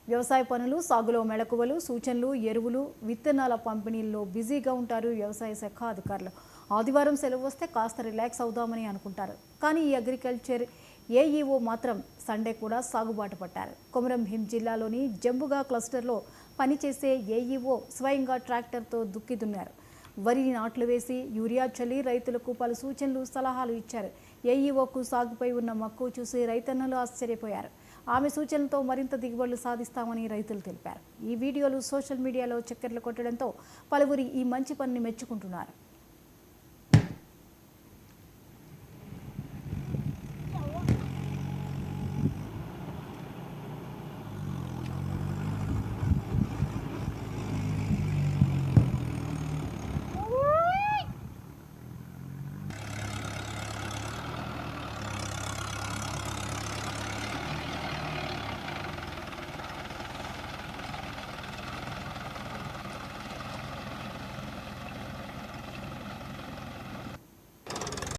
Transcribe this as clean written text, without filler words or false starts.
వ్యవసాయ పనులు, సాగులో మెళకువలు, సూచనలు, ఎరువులు, విత్తనాల పంపిణీల్లో బిజీగా ఉంటారు వ్యవసాయ శాఖ అధికారులు. ఆదివారం సెలవు వస్తే కాస్త రిలాక్స్ అవుదామని అనుకుంటారు. కానీ ఈ అగ్రికల్చర్ ఏఈఓ మాత్రం సండే కూడా సాగుబాటు పట్టారు. కొమరం భీం జిల్లాలోని జంబుగా క్లస్టర్లో పనిచేసే ఏఈఓ స్వయంగా ట్రాక్టర్తో దుక్కి దున్నారు. వరిని నాట్లు వేసి యూరియా చల్లి రైతులకు పలు సూచనలు, సలహాలు ఇచ్చారు. ఏఈఓకు సాగుపై ఉన్న మక్కువ చూసి రైతన్నలు ఆశ్చర్యపోయారు. ఆమె సూచనలతో మరింత దిగుబడులు సాధిస్తామని రైతులు తెలిపారు. ఈ వీడియోలు సోషల్ మీడియాలో చక్కర్లు కొట్టడంతో పలువురు ఈ మంచి పనిని మెచ్చుకుంటున్నారు.